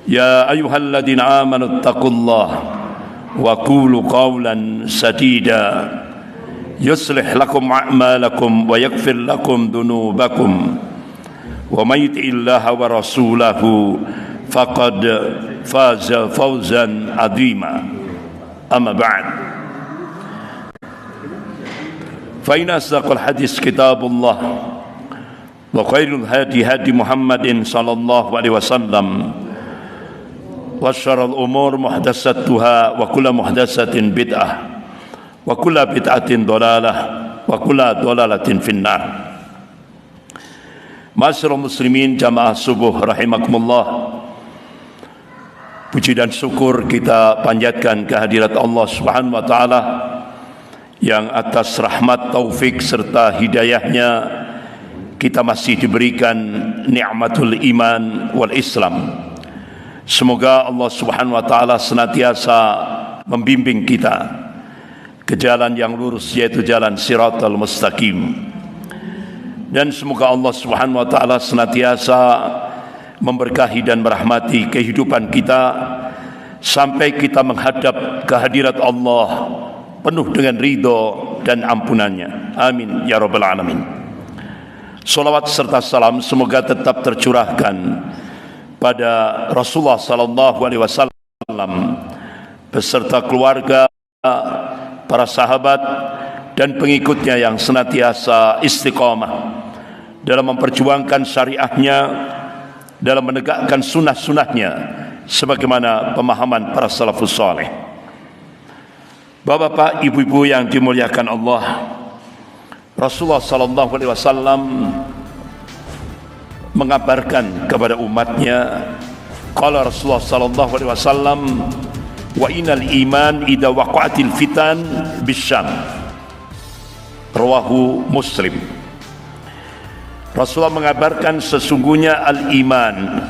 يا أيها الذين آمنوا اتقوا الله وقولوا قولا سديدا يصلح لكم أعمالكم ويغفر لكم ذنوبكم ومن يطع الله ورسوله فقد فاز فوزا عظيما أما بعد فإن أصدق الحديث كتاب الله وخير الهدي هدي محمد صلى الله عليه وسلم وشر الأمور محدثاتها وكل محدثة بدعة وكل بدعة ضلالة وكل ضلالة في النار. Ma'asyiral muslimin jamaah subuh rahimakumullah. Puji dan syukur kita panjatkan kehadirat Allah Subhanahu wa taala yang atas rahmat, taufik serta hidayahnya kita masih diberikan nikmatul iman wal Islam. Semoga Allah Subhanahu wa taala senantiasa membimbing kita ke jalan yang lurus, yaitu jalan Shiratal Mustaqim. Dan semoga Allah Subhanahu wa taala senantiasa memberkahi dan merahmati kehidupan kita sampai kita menghadap kehadirat Allah penuh dengan ridho dan ampunannya. Amin ya rabbal alamin. Salawat serta salam semoga tetap tercurahkan pada Rasulullah sallallahu alaihi wasallam beserta keluarga, para sahabat dan pengikutnya yang senantiasa istiqamah dalam memperjuangkan syariahnya, dalam menegakkan sunnah-sunnahnya sebagaimana pemahaman para salafus saleh. Bapak-bapak, ibu-ibu yang dimuliakan Allah, Rasulullah sallallahu alaihi wasallam mengabarkan kepada umatnya, qala Rasulullah sallallahu alaihi wasallam, wa innal iman idza waqa'atil fitan bisyam. Rawahu Muslim. Rasulullah mengabarkan sesungguhnya al-iman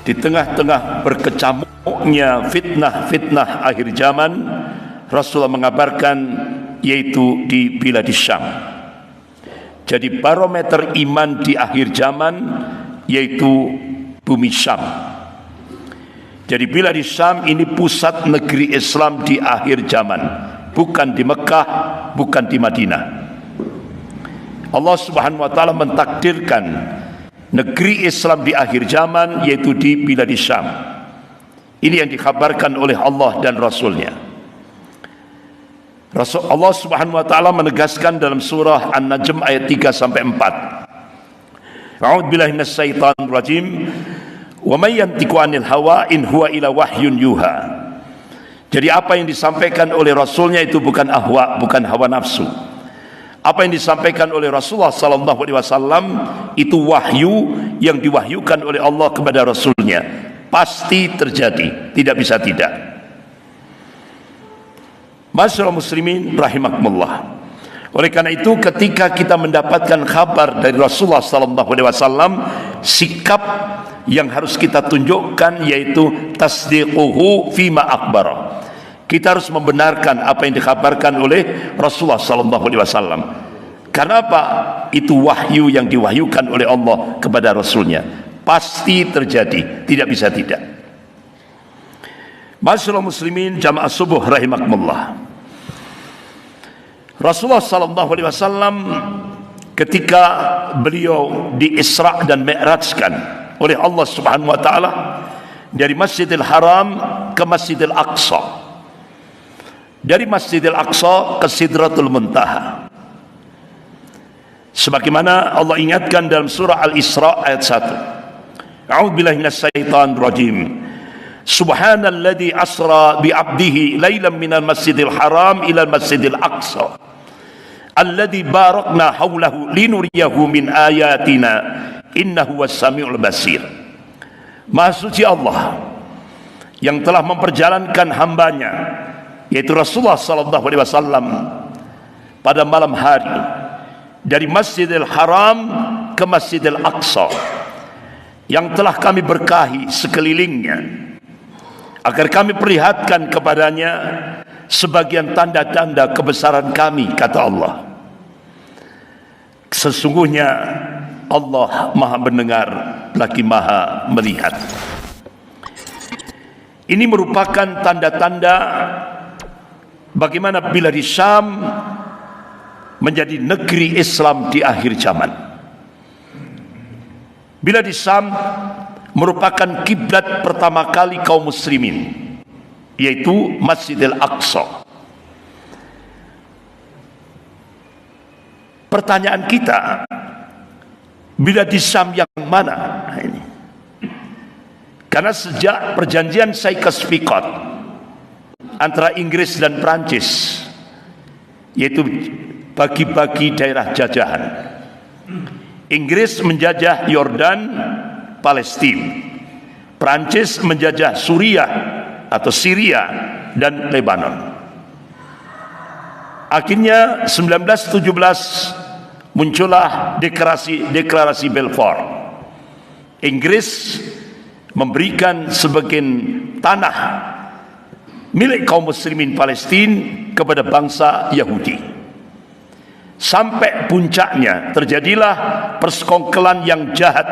di tengah-tengah berkecamuknya fitnah-fitnah akhir zaman, Rasulullah mengabarkan yaitu di bilad Syam. Jadi barometer iman di akhir zaman yaitu bumi Syam. Jadi bilad Syam ini pusat negeri Islam di akhir zaman, bukan di Mekah, bukan di Madinah. Allah Subhanahu wa taala mentakdirkan negeri Islam di akhir zaman yaitu di bilad Syam. Ini yang dikabarkan oleh Allah dan Rasulnya. Allah Subhanahu wa taala menegaskan dalam surah An-Najm ayat 3 sampai 4. A'udzubillahi minasyaitonir rajim. Wa may yantiqu 'anil hawa in huwa illa wahyun yuha. Jadi apa yang disampaikan oleh Rasulnya itu bukan ahwa, bukan hawa nafsu. Apa yang disampaikan oleh Rasulullah sallallahu alaihi wasallam itu wahyu yang diwahyukan oleh Allah kepada Rasulnya. Pasti terjadi, tidak bisa tidak. Ma'asyiral muslimin rahimakumullah. Oleh karena itu ketika kita mendapatkan kabar dari Rasulullah sallallahu alaihi wasallam, sikap yang harus kita tunjukkan yaitu tasdiquhu fima akhbara. Kita harus membenarkan apa yang dikabarkan oleh Rasulullah sallallahu alaihi wasallam. Karena apa? Itu wahyu yang diwahyukan oleh Allah kepada Rasulnya. Pasti terjadi, tidak bisa tidak. Ma'asyiral muslimin jamaah subuh rahimakumullah. Rasulullah sallallahu alaihi wasallam ketika beliau di Isra dan Mi'rajkan oleh Allah Subhanahu wa taala dari Masjidil Haram ke Masjidil Aqsa, dari Masjidil Aqsa ke Sidratul Muntaha, sebagaimana Allah ingatkan dalam surah Al-Isra ayat 1. A'udzubillahi minasyaitonir rajim. Subhanalladzi asra bi 'abdihi lailan minal masjidil haram ilal masjidil aqsa alladzi barakna haulahu linuriyahu min ayatina innahu was-sami'ul basir. Maha suci Allah yang telah memperjalankan hambanya yaitu Rasulullah sallallahu alaihi wasallam pada malam hari dari Masjidil Haram ke Masjidil Aqsa yang telah kami berkahi sekelilingnya agar kami perlihatkan kepadanya sebagian tanda-tanda kebesaran kami, kata Allah. Sesungguhnya Allah maha mendengar lagi maha melihat. Ini merupakan tanda-tanda bagaimana bilad Syam menjadi negeri Islam di akhir zaman. Bilad Syam merupakan kiblat pertama kali kaum muslimin, yaitu Masjidil Aqsa. Pertanyaan kita, bilad Syam yang mana? Nah, ini. Karena sejak perjanjian Sykes-Picot antara Inggris dan Prancis, yaitu bagi-bagi daerah jajahan, Inggris menjajah Yordan, Palestina, Prancis menjajah Suriah atau Syria dan Lebanon. Akhirnya 1917 muncullah deklarasi Balfour. Inggris memberikan sebagian tanah milik kaum muslimin Palestina kepada bangsa Yahudi. Sampai puncaknya terjadilah persekongkolan yang jahat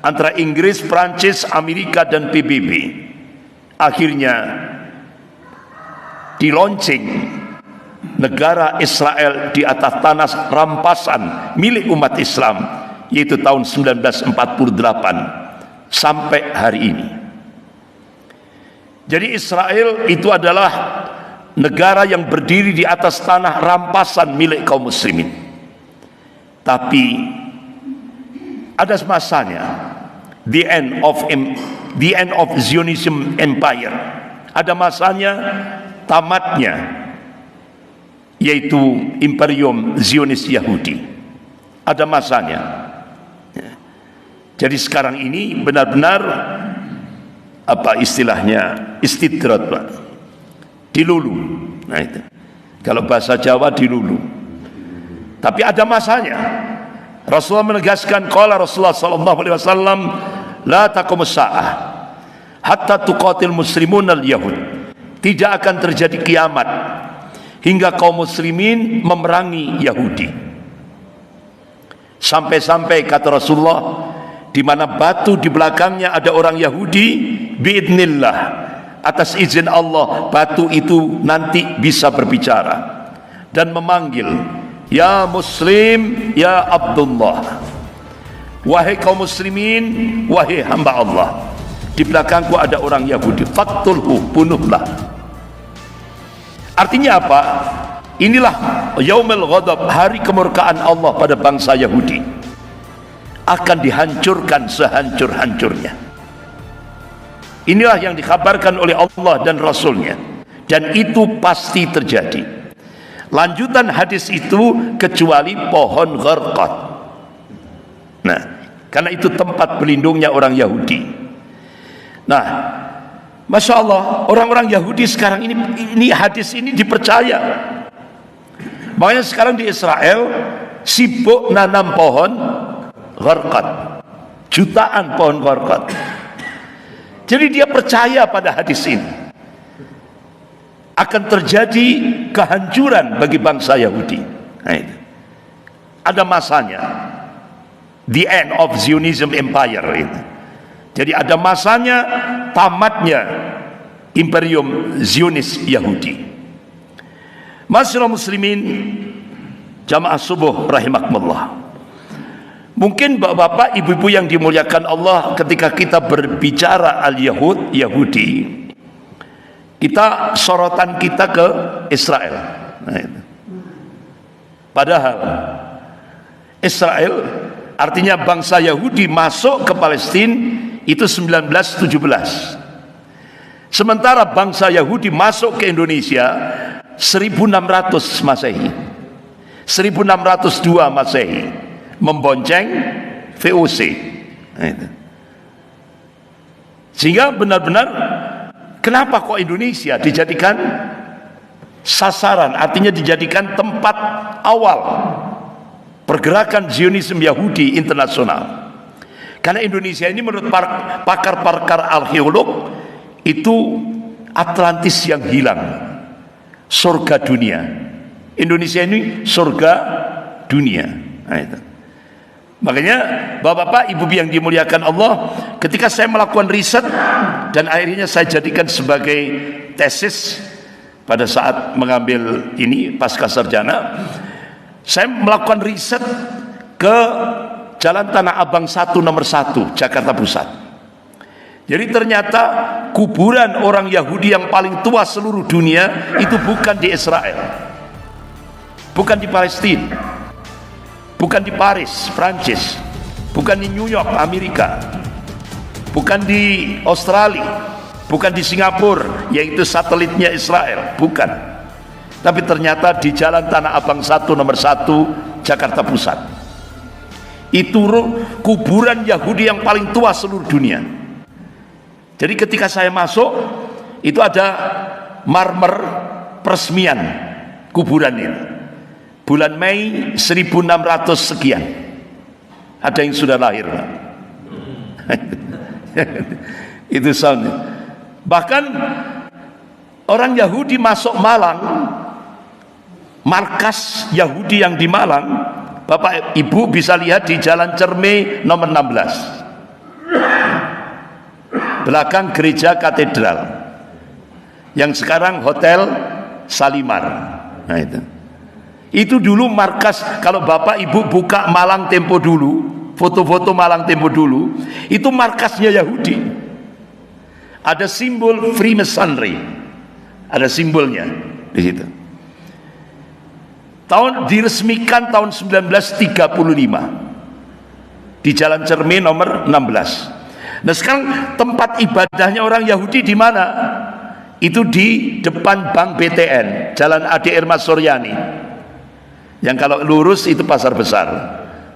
antara Inggris, Prancis, Amerika dan PBB. Akhirnya dilaunching negara Israel di atas tanah rampasan milik umat Islam, yaitu tahun 1948 sampai hari ini. Jadi Israel itu adalah negara yang berdiri di atas tanah rampasan milik kaum muslimin. Tapi ada masanya, the end of Zionism Empire. Ada masanya, tamatnya, yaitu Imperium Zionis Yahudi. Ada masanya. Jadi sekarang ini benar-benar apa istilahnya, istidrat, Pak. Dilulu. Nah itu. Kalau bahasa Jawa dilulu. Tapi ada masanya. Rasulullah menegaskan, qala Rasulullah sallallahu alaihi wasallam, la taqumus saah hatta tuqatil muslimun al-yahud. Tidak akan terjadi kiamat hingga kaum muslimin memerangi Yahudi. Sampai-sampai kata Rasulullah, di mana batu di belakangnya ada orang Yahudi, biidnillah, atas izin Allah, batu itu nanti bisa berbicara dan memanggil, ya Muslim, ya Abdullah, wahai kaum muslimin, wahai hamba Allah, di belakangku ada orang Yahudi, faqtulhu, bunuhlah. Artinya apa? Inilah yaumul ghadab, hari kemurkaan Allah pada bangsa Yahudi, akan dihancurkan sehancur-hancurnya. Inilah yang dikabarkan oleh Allah dan Rasulnya, dan itu pasti terjadi. Lanjutan hadis itu, kecuali pohon gharqad. Nah, karena itu tempat berlindungnya orang Yahudi. Nah, Masya Allah, orang-orang Yahudi sekarang ini hadis ini dipercaya. Makanya sekarang di Israel sibuk nanam pohon gharqad, jutaan pohon gharqad. Jadi dia percaya pada hadis ini akan terjadi kehancuran bagi bangsa Yahudi. Nah, itu. Ada masanya, the end of Zionism Empire itu. Jadi ada masanya, tamatnya Imperium Zionis Yahudi. Masyaallah muslimin, jamaah subuh rahimakumullah. Mungkin bapak-bapak, ibu-ibu yang dimuliakan Allah, ketika kita berbicara al-Yahud, Yahudi, kita sorotan kita ke Israel. Nah, itu. Padahal Israel artinya bangsa Yahudi masuk ke Palestina itu 1917. Sementara bangsa Yahudi masuk ke Indonesia 1600 Masehi, 1602 Masehi, membonceng VOC. Nah, itu. Sehingga benar-benar, kenapa kok Indonesia dijadikan sasaran, artinya dijadikan tempat awal pergerakan Zionisme Yahudi internasional? Karena Indonesia ini menurut pakar-pakar arkeolog itu Atlantis yang hilang, surga dunia. Indonesia ini surga dunia. Nah, itu. Makanya Bapak-bapak, Ibu yang dimuliakan Allah, ketika saya melakukan riset dan akhirnya saya jadikan sebagai tesis pada saat mengambil ini pasca sarjana, saya melakukan riset ke Jalan Tanah Abang 1 nomor 1 Jakarta Pusat. Jadi ternyata kuburan orang Yahudi yang paling tua seluruh dunia itu bukan di Israel, bukan di Palestina, bukan di Paris, Prancis, bukan di New York, Amerika, bukan di Australia, bukan di Singapura, yaitu satelitnya Israel, bukan. Tapi ternyata di Jalan Tanah Abang 1 nomor 1 Jakarta Pusat. Itu kuburan Yahudi yang paling tua seluruh dunia. Jadi ketika saya masuk, itu ada marmer peresmian kuburan ini. Bulan Mei 1600 sekian. Ada yang sudah lahir. Itu sound. Bahkan orang Yahudi masuk Malang, markas Yahudi yang di Malang, Bapak Ibu bisa lihat di Jalan Cerme nomor 16, belakang gereja katedral, yang sekarang Hotel Salimar. Nah itu dulu markas. Kalau Bapak Ibu buka Malang Tempo dulu, foto-foto Malang Tempo dulu, itu markasnya Yahudi. Ada simbol Freemasonry, ada simbolnya di situ. Diresmikan tahun 1935 di Jalan Cerme nomor 16. Nah sekarang tempat ibadahnya orang Yahudi di mana? Itu di depan Bank BTN, Jalan ADR Mas Suryani. Yang kalau lurus itu pasar besar.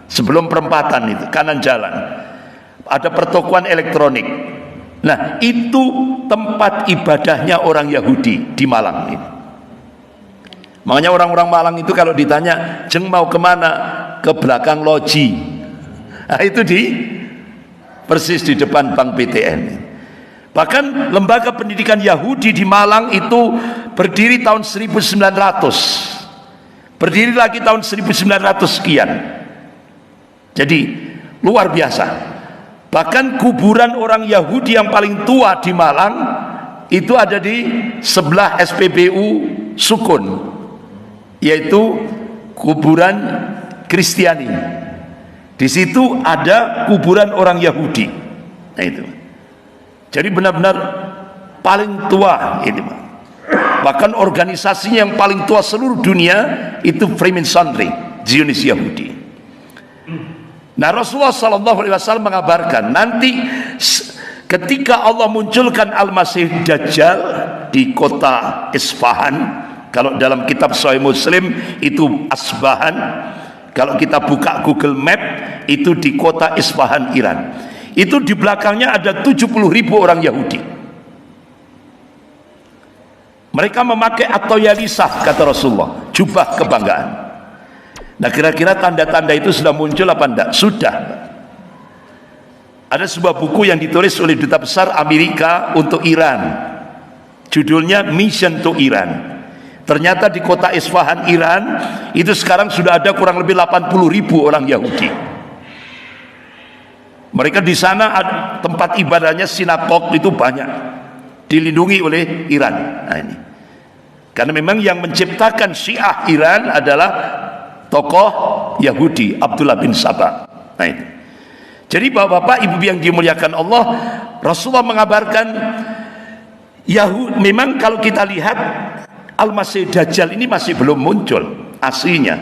Sebelum perempatan itu, kanan jalan. Ada pertokoan elektronik. Nah itu tempat ibadahnya orang Yahudi di Malang ini. Makanya orang-orang Malang itu kalau ditanya, "Jeng mau kemana?" Ke belakang loji. Nah itu persis di depan Bank BTN. Bahkan lembaga pendidikan Yahudi di Malang itu berdiri tahun 1900. Berdiri lagi tahun 1900 sekian. Jadi luar biasa. Bahkan kuburan orang Yahudi yang paling tua di Malang itu ada di sebelah SPBU Sukun, yaitu kuburan Kristiani. Di situ ada kuburan orang Yahudi. Nah itu. Jadi benar-benar paling tua ini. Bahkan organisasinya yang paling tua seluruh dunia itu Freemasonry, Zionis Yahudi. Nah Rasulullah SAW mengabarkan nanti ketika Allah munculkan Al-Masih Dajjal di kota Isfahan, kalau dalam kitab Sahih Muslim itu Asbahan, kalau kita buka Google Map itu di kota Isfahan, Iran. Itu di belakangnya ada 70.000 orang Yahudi. Mereka memakai atoyalisah, kata Rasulullah, jubah kebanggaan. Nah kira-kira tanda-tanda itu sudah muncul apa enggak? Sudah. Ada sebuah buku yang ditulis oleh Duta Besar Amerika untuk Iran, judulnya Mission to Iran. Ternyata di kota Isfahan, Iran itu sekarang sudah ada kurang lebih 80.000 orang Yahudi. Mereka di sana ada tempat ibadahnya, sinagog itu banyak, dilindungi oleh Iran. Nah ini karena memang yang menciptakan Syiah Iran adalah tokoh Yahudi Abdullah bin Sabah. Nah ini. Jadi bapak-bapak, ibu yang dimuliakan Allah, Rasulullah mengabarkan Yahudi. Memang kalau kita lihat Al-Masih Dajjal ini masih belum muncul aslinya,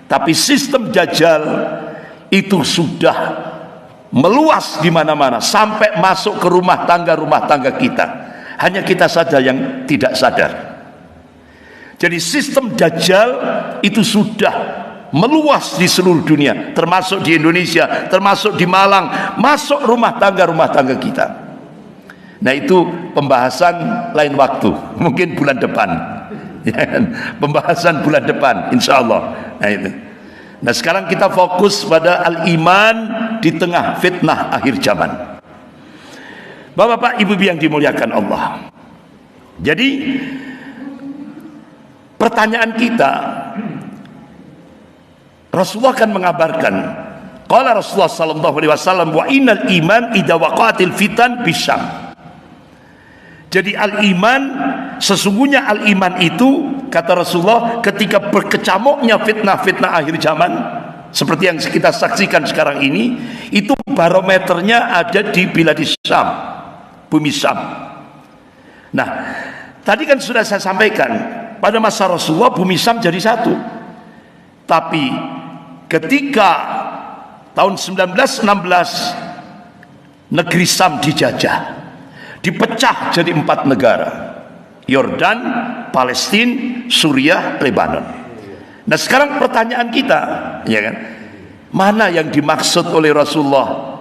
tapi sistem Dajjal itu sudah meluas di mana-mana sampai masuk ke rumah tangga kita. Hanya kita saja yang tidak sadar. Jadi sistem Dajjal itu sudah meluas di seluruh dunia, termasuk di Indonesia, termasuk di Malang, masuk rumah tangga kita. Nah itu pembahasan lain waktu, mungkin bulan depan. Pembahasan bulan depan, insya Allah. Nah itu. Nah sekarang kita fokus pada al-iman di tengah fitnah akhir zaman. Bapak-bapak, ibu yang dimuliakan Allah. Jadi pertanyaan kita, Rasulullah kan mengabarkan Qala Rasulullah sallallahu alaihi wasallam, wa innal iman idza waqa'atil fitan bisyam. Jadi al-iman, sesungguhnya al-iman itu, kata Rasulullah, ketika berkecamuknya fitnah-fitnah akhir zaman seperti yang kita saksikan sekarang ini, itu barometernya ada di biladi Syam, bumi Syam. Nah, tadi kan sudah saya sampaikan, pada masa Rasulullah bumi Syam jadi satu. Tapi ketika tahun 1916 negeri Syam dijajah, dipecah jadi 4 negara: Yordan, Palestina, Suriah, Lebanon. Nah, sekarang pertanyaan kita, ya kan, mana yang dimaksud oleh Rasulullah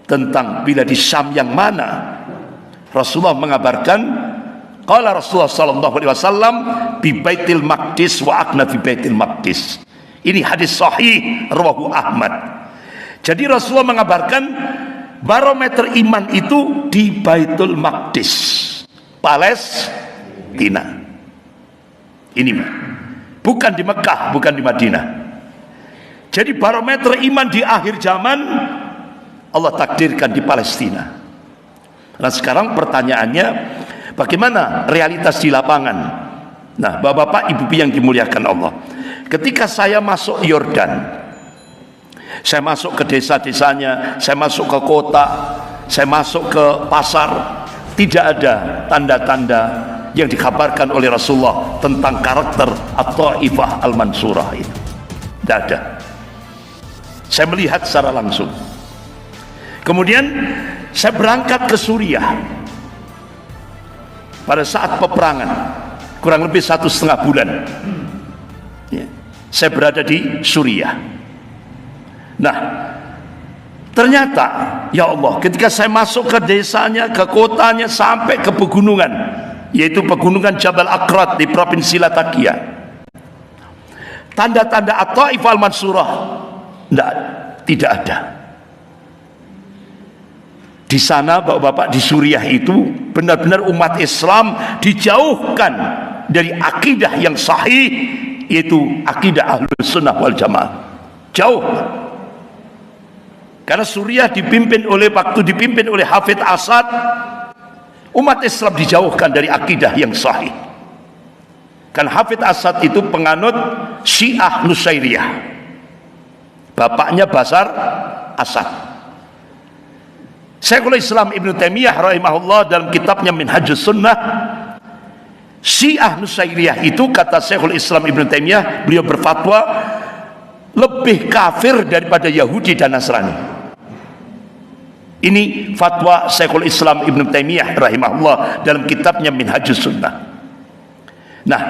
tentang biladi Syam yang mana? Rasulullah mengabarkan, qala Rasulullah sallallahu alaihi wasallam, bi Baitil Maqdis wa aqna fi Baitil Maqdis. Ini hadis sahih rawahu Ahmad. Jadi Rasulullah mengabarkan barometer iman itu di Baitul Maqdis, Palestina. Ini bukan di Mekah, bukan di Madinah. Jadi barometer iman di akhir zaman Allah takdirkan di Palestina. Nah, sekarang pertanyaannya, bagaimana realitas di lapangan? Nah, bapak-bapak, ibu-ibu yang dimuliakan Allah, ketika saya masuk Yordan, saya masuk ke desa-desanya, saya masuk ke kota, saya masuk ke pasar, tidak ada tanda-tanda yang dikabarkan oleh Rasulullah tentang karakter At-Taifah Al-Mansurah itu. Tidak ada. Saya melihat secara langsung. Kemudian saya berangkat ke Suriah pada saat peperangan, kurang lebih 1,5 bulan ya, saya berada di Suriah. Nah, ternyata ya Allah, ketika saya masuk ke desanya, ke kotanya, sampai ke pegunungan, yaitu pegunungan Jabal Aqrat di provinsi Latakia, tanda-tanda At-Taifah Al-Mansurah tidak ada. Di sana, bapak-bapak, di Suriah itu benar-benar umat Islam dijauhkan dari akidah yang sahih, yaitu akidah Ahlus Sunnah wal Jamaah. Jauh. Karena Suriah waktu dipimpin oleh Hafidh Asad, umat Islam dijauhkan dari akidah yang sahih. Kan Hafidh Asad itu penganut Syiah Nusairiyah, bapaknya Bashar Asad. Syekhul Islam Ibnu Taimiyah rahimahullah dalam kitabnya Minhajus Sunnah, Syiah Nusairiyah itu, kata Syekhul Islam Ibnu Taimiyah, beliau berfatwa lebih kafir daripada Yahudi dan Nasrani. Ini fatwa Syekhul Islam Ibnu Taimiyah rahimahullah dalam kitabnya Minhajus Sunnah. Nah,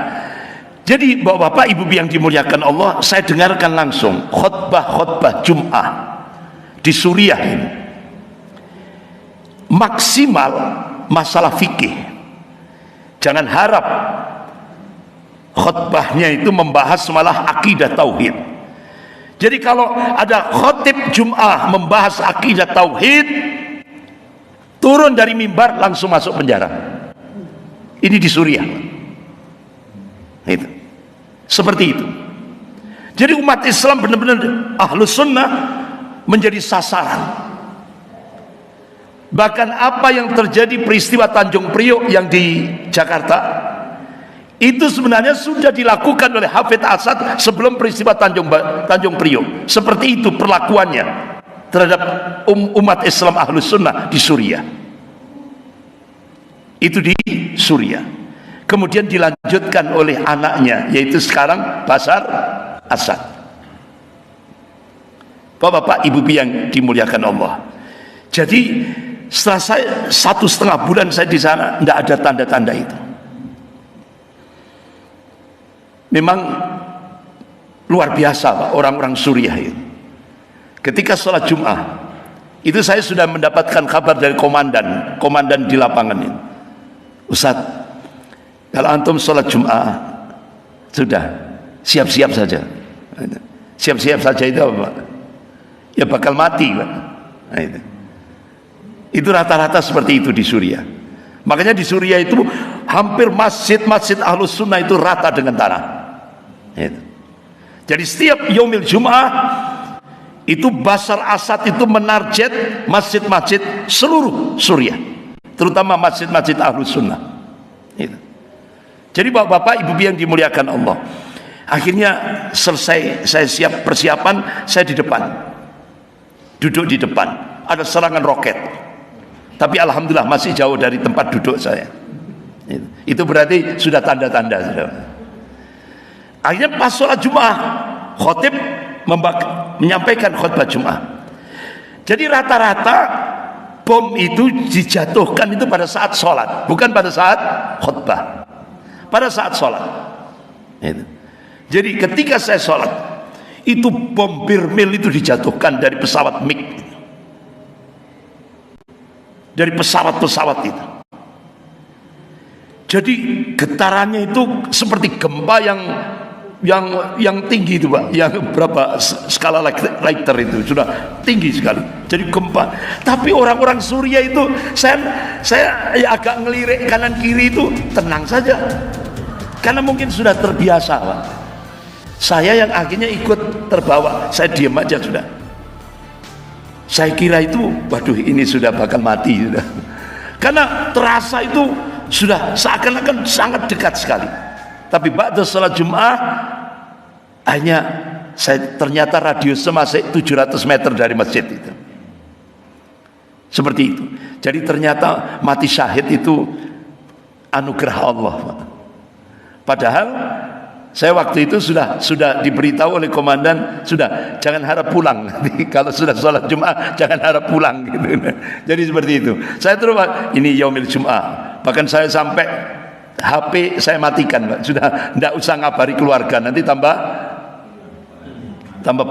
jadi bapak-bapak, ibu yang dimuliakan Allah, saya dengarkan langsung khutbah Jum'ah di Suriah ini. Maksimal masalah fikih. Jangan harap khutbahnya itu membahas malah akidah tauhid. Jadi kalau ada khotib Jum'ah membahas akidah tauhid, turun dari mimbar langsung masuk penjara. Ini di Suriah. Itu. Seperti itu. Jadi umat Islam benar-benar Ahlus Sunnah menjadi sasaran. Bahkan apa yang terjadi peristiwa Tanjung Priok yang di Jakarta itu sebenarnya sudah dilakukan oleh Hafidh Asad sebelum peristiwa Tanjung Priok. Seperti itu perlakuannya terhadap umat Islam Ahlus Sunnah di Suriah. Itu di Suriah. Kemudian dilanjutkan oleh anaknya, yaitu sekarang Bashar Asad. Bapak-bapak, ibu yang dimuliakan Allah. Jadi setelah saya 1,5 bulan saya di sana, tidak ada tanda-tanda itu. Memang luar biasa, Pak, orang-orang Suriah itu. Ketika sholat Jum'ah itu saya sudah mendapatkan kabar dari komandan di lapangan ini. Ustaz, kalau antum sholat Jum'ah sudah siap-siap saja. Siap-siap saja itu apa, Pak? Ya bakal mati, Pak. Nah, itu rata-rata seperti itu di Suriah. Makanya di Suriah itu hampir masjid-masjid Ahlus Sunnah itu rata dengan tanah. Jadi setiap yaumil Jum'ah itu Bashar Assad itu menarget masjid-masjid seluruh Suriah, terutama masjid-masjid Ahlus Sunnah. Jadi bapak-bapak, ibu yang dimuliakan Allah, akhirnya selesai saya siap persiapan, saya di depan, duduk di depan, ada serangan roket, tapi alhamdulillah masih jauh dari tempat duduk saya. Itu berarti sudah tanda-tanda. Akhirnya pas sholat Jumat, khotib menyampaikan khutbah Jumat. Jadi rata-rata bom itu dijatuhkan itu pada saat sholat, bukan pada saat khutbah, pada saat sholat. Jadi ketika saya sholat, itu bom Birmil itu dijatuhkan dari pesawat MiG, dari pesawat-pesawat itu. Jadi getarannya itu seperti gempa yang tinggi itu Pak, yang berapa skala Richter itu sudah tinggi sekali. Jadi gempa. Tapi orang-orang Suriah itu saya ya agak ngelirik kanan kiri itu tenang saja, karena mungkin sudah terbiasa Pak. Saya yang akhirnya ikut terbawa, saya diam aja sudah. Saya kira itu, waduh ini sudah bakal mati sudah. Karena terasa itu sudah seakan-akan sangat dekat sekali. Tapi ba'da salat Jumat, hanya ternyata radiusnya masih 700 meter dari masjid itu. Seperti itu. Jadi ternyata mati syahid itu anugerah Allah. Padahal saya waktu itu sudah diberitahu oleh komandan, sudah jangan harap pulang. Kalau sudah sholat Jumat jangan harap pulang gitu. Jadi seperti itu. Saya terus ini yaumil Jumat. Bahkan saya sampai HP saya matikan, Pak. Sudah tidak usah ngabari keluarga, nanti tambah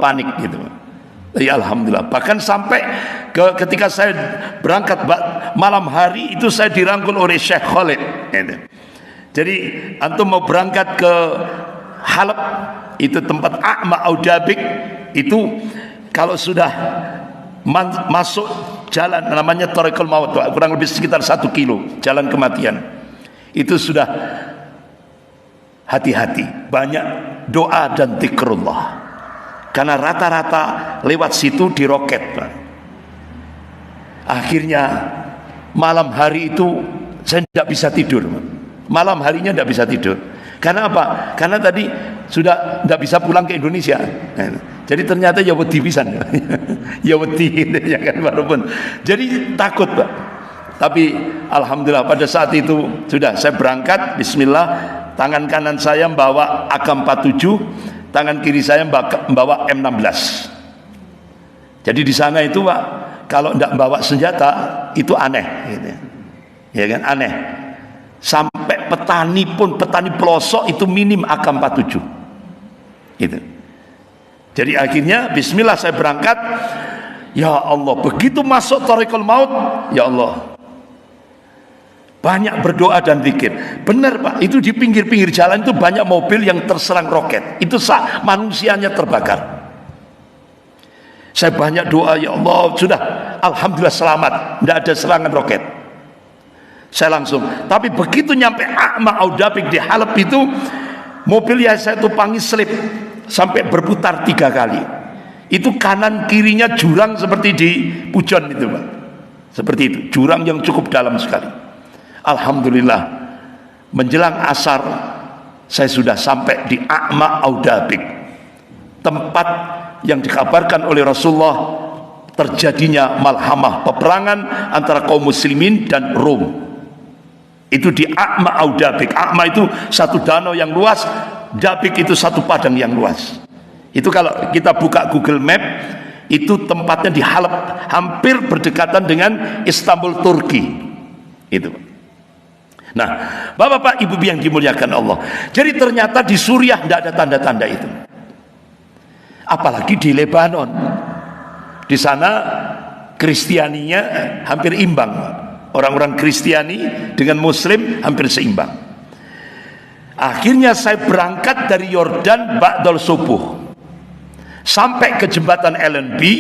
panik gitu. Ya alhamdulillah. Bahkan sampai ketika saya berangkat malam hari itu saya dirangkul oleh Syekh Khalid. Gitu. Jadi antum mau berangkat ke Halab, itu tempat A'ma Audabik, itu kalau sudah masuk jalan namanya Thariqul Maut, kurang lebih sekitar 1 kilo jalan kematian, itu sudah hati-hati, banyak doa dan zikrullah, karena rata-rata lewat situ diroket. Akhirnya malam hari itu saya tidak bisa tidur, malam harinya tidak bisa tidur. Karena apa? Karena tadi sudah tidak bisa pulang ke Indonesia. Jadi ternyata ya wedi pisan. Ya wedi ya kan, walaupun jadi takut, Pak. Tapi alhamdulillah pada saat itu sudah saya berangkat, bismillah, tangan kanan saya membawa AK-47, tangan kiri saya membawa M16. Jadi di sana itu Pak, kalau tidak membawa senjata itu aneh gitu. Ya kan, aneh. Sampai petani pelosok itu minim AK-47 gitu. Jadi akhirnya bismillah saya berangkat. Ya Allah, begitu masuk Thariqul Maut, ya Allah, banyak berdoa dan zikir. Benar Pak, itu di pinggir-pinggir jalan itu banyak mobil yang terserang roket, itu manusianya terbakar. Saya banyak doa, ya Allah, sudah alhamdulillah selamat, tidak ada serangan roket. Saya langsung, tapi begitu nyampe A'ma Audabik di Halab itu, mobil yang saya tumpangi selip sampai berputar 3 kali. Itu kanan kirinya jurang seperti di Pujon itu Pak, seperti itu, jurang yang cukup dalam sekali. Alhamdulillah menjelang asar saya sudah sampai di A'ma Audabik, tempat yang dikabarkan oleh Rasulullah terjadinya malhamah, peperangan antara kaum muslimin dan Rom. Itu di A'ma Audabik. A'ma itu satu danau yang luas, Dabik itu satu padang yang luas. Itu kalau kita buka Google Map, itu tempatnya di Halab, hampir berdekatan dengan Istanbul, Turki. Itu. Nah, Bapak-bapak, Ibu yang dimuliakan Allah. Jadi ternyata di Suriah tidak ada tanda-tanda itu. Apalagi di Lebanon. Di sana Kristianinya hampir imbang. Orang-orang Kristiani dengan Muslim hampir seimbang. Akhirnya saya berangkat dari Yordan ba'dal subuh, sampai ke jembatan Allenby.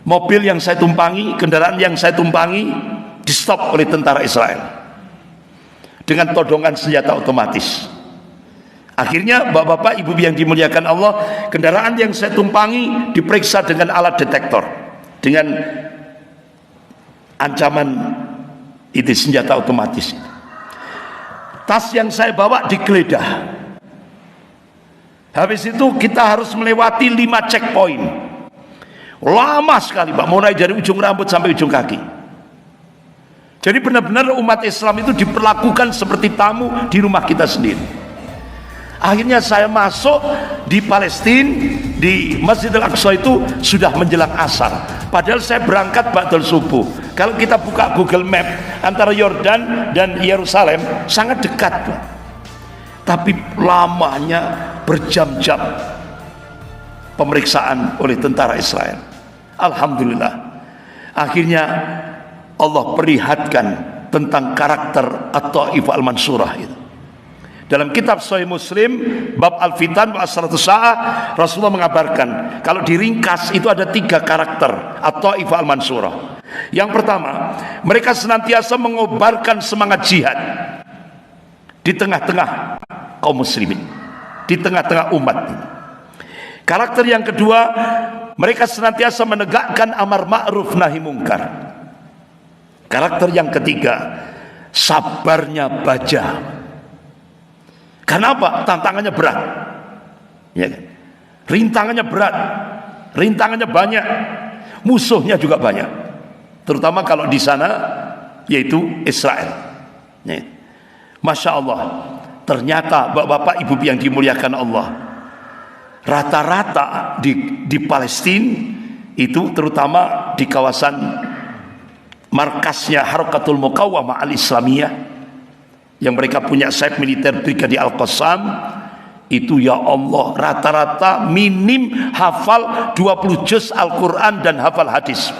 Mobil yang saya tumpangi, kendaraan yang saya tumpangi di stop oleh tentara Israel dengan todongan senjata otomatis. Akhirnya bapak-bapak, ibu yang dimuliakan Allah, kendaraan yang saya tumpangi diperiksa dengan alat detektor, dengan ancaman itu senjata otomatis. Tas yang saya bawa digeledah. Habis itu kita harus melewati 5 checkpoint. Lama sekali Pak, mulai dari ujung rambut sampai ujung kaki. Jadi benar-benar umat Islam itu diperlakukan seperti tamu di rumah kita sendiri. Akhirnya saya masuk di Palestina, di Masjidil Aqsa itu sudah menjelang asar. Padahal saya berangkat ba'dal subuh. Kalau kita buka Google Map, antara Yordan dan Yerusalem sangat dekat, Pak. Tapi lamanya berjam-jam pemeriksaan oleh tentara Israel. Alhamdulillah, akhirnya Allah perlihatkan tentang karakter At-Taif Al-Mansurah itu. Dalam kitab Sahih Muslim bab Al-Fitan wa Asratus Sa'ah, Rasulullah mengabarkan kalau diringkas itu ada 3 karakter At-Taif Al-Mansurah. Yang pertama, mereka senantiasa mengobarkan semangat jihad di tengah-tengah kaum muslimin, di tengah-tengah umat ini. Karakter yang kedua, mereka senantiasa menegakkan amar ma'ruf nahi mungkar. Karakter yang ketiga, sabarnya baja. Karena apa? Tantangannya berat, ya kan? Rintangannya berat, rintangannya banyak, musuhnya juga banyak. Terutama kalau di sana yaitu Israel. Ya. Masya Allah, ternyata bapak-bapak ibu yang dimuliakan Allah, rata-rata di Palestina itu, terutama di kawasan markasnya Harakatul Muqawamah Al-Islamiyah, yang mereka punya sayap militer Brigade Al-Qassam, itu ya Allah rata-rata minim hafal 20 juz Al-Quran dan hafal hadis.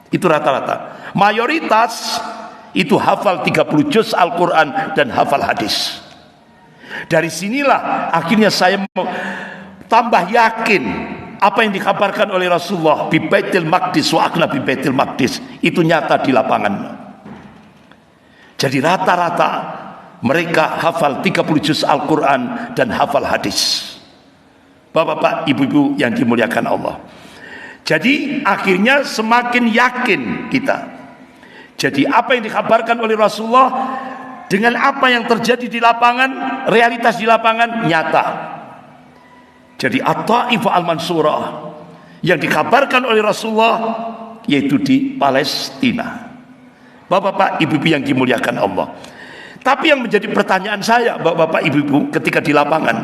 Itu rata-rata. Mayoritas itu hafal 30 juz Al-Quran dan hafal hadis. Dari sinilah akhirnya saya tambah yakin apa yang dikabarkan oleh Rasulullah bi Baitul Maqdis wa aqna bi Baitul Maqdis itu nyata di lapangan. Jadi rata-rata mereka hafal 30 juz Al-Quran dan hafal hadis. Bapak-bapak, ibu-ibu yang dimuliakan Allah. Jadi akhirnya semakin yakin kita. Jadi apa yang dikabarkan oleh Rasulullah dengan apa yang terjadi di lapangan, realitas di lapangan nyata. Jadi At-Taif Al-Mansurah yang dikabarkan oleh Rasulullah yaitu di Palestina. Bapak-bapak, ibu-ibu yang dimuliakan Allah. Tapi yang menjadi pertanyaan saya, bapak-bapak, ibu-ibu, ketika di lapangan,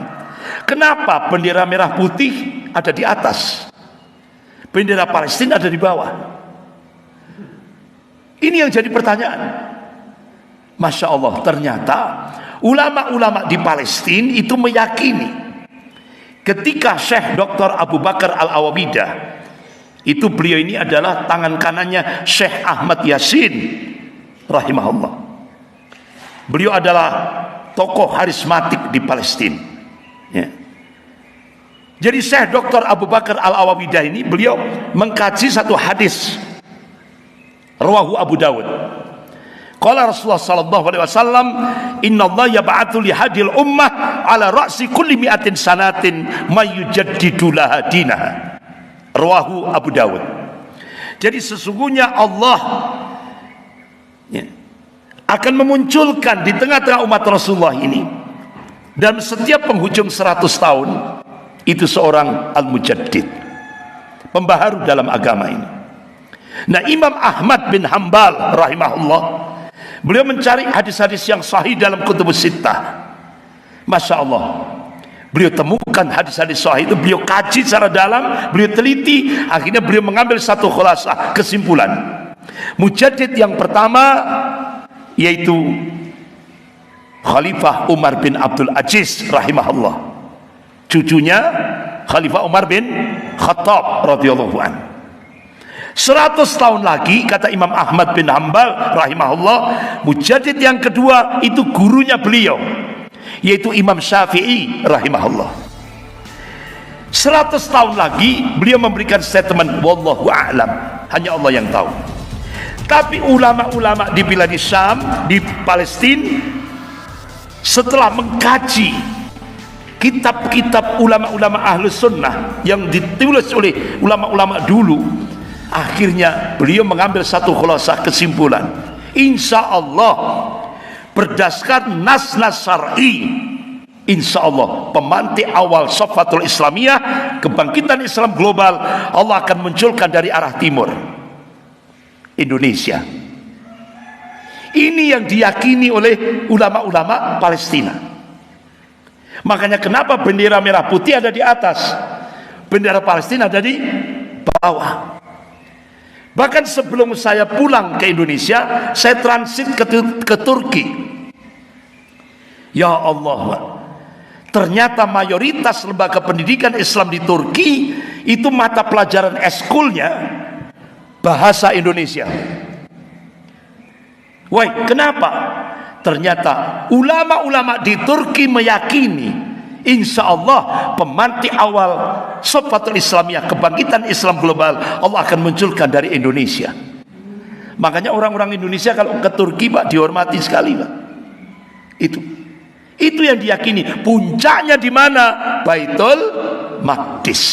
kenapa bendera merah putih ada di atas, bendera Palestina ada di bawah? Ini yang jadi pertanyaan. Masya Allah, ternyata ulama-ulama di Palestina itu meyakini ketika Syekh Dr. Abu Bakar Al-Awabidah, itu beliau ini adalah tangan kanannya Syekh Ahmad Yasin rahimahullah. Beliau adalah tokoh harismatik di Palestina, ya. Jadi Syekh Dr. Abu Bakar Al-Awabidah ini beliau mengkaji satu hadis rawahu Abu Dawud. Qala Rasulullah sallallahu alaihi wasallam, "Innallaha yab'atsu li hadil ummah ala ra'si kulli mi'atin sanatin may yujaddidu laha dinaha." Rawahu Abu Dawud. Jadi sesungguhnya Allah, ya, akan memunculkan di tengah-tengah umat Rasulullah ini dalam setiap penghujung 100 tahun itu seorang al-mujaddid, pembaharu dalam agama ini. Nah, Imam Ahmad bin Hanbal rahimahullah, beliau mencari hadis-hadis yang sahih dalam kutubus sittah. Masya Allah, beliau temukan hadis-hadis sahih itu, beliau kaji secara dalam, beliau teliti, akhirnya beliau mengambil satu khulasah, kesimpulan. Mujaddid yang pertama yaitu Khalifah Umar bin Abdul Aziz rahimahullah, cucunya Khalifah Umar bin Khattab radhiyallahu anhu. 100 tahun lagi, kata Imam Ahmad bin Hanbal rahimahullah, mujaddid yang kedua itu gurunya beliau, yaitu Imam Syafi'i rahimahullah. 100 tahun lagi beliau memberikan statement wallahu a'lam, hanya Allah yang tahu. Tapi ulama-ulama di Bilad Syam, di Palestina, setelah mengkaji kitab-kitab ulama-ulama ahlus sunnah yang ditulis oleh ulama-ulama dulu, akhirnya beliau mengambil satu khulasah kesimpulan, insya Allah berdasarkan nas-nas syar'i, insya Allah pemantik awal Safatul Islamiyah, kebangkitan Islam global, Allah akan munculkan dari arah timur, Indonesia. Ini yang diyakini oleh ulama-ulama Palestina. Makanya kenapa bendera merah putih ada di atas, bendera Palestina ada di bawah. Bahkan sebelum saya pulang ke Indonesia, saya transit ke Turki. Ya Allah, ternyata mayoritas lembaga pendidikan Islam di Turki itu mata pelajaran eskulnya bahasa Indonesia. Wah, kenapa? Ternyata ulama-ulama di Turki meyakini insya Allah pemantik awal Safatul Islamiyah, kebangkitan Islam global, Allah akan munculkan dari Indonesia. Makanya orang-orang Indonesia kalau ke Turki, Pak, dihormati sekali, Pak. Itu yang diyakini. Puncaknya di mana? Baitul Maqdis.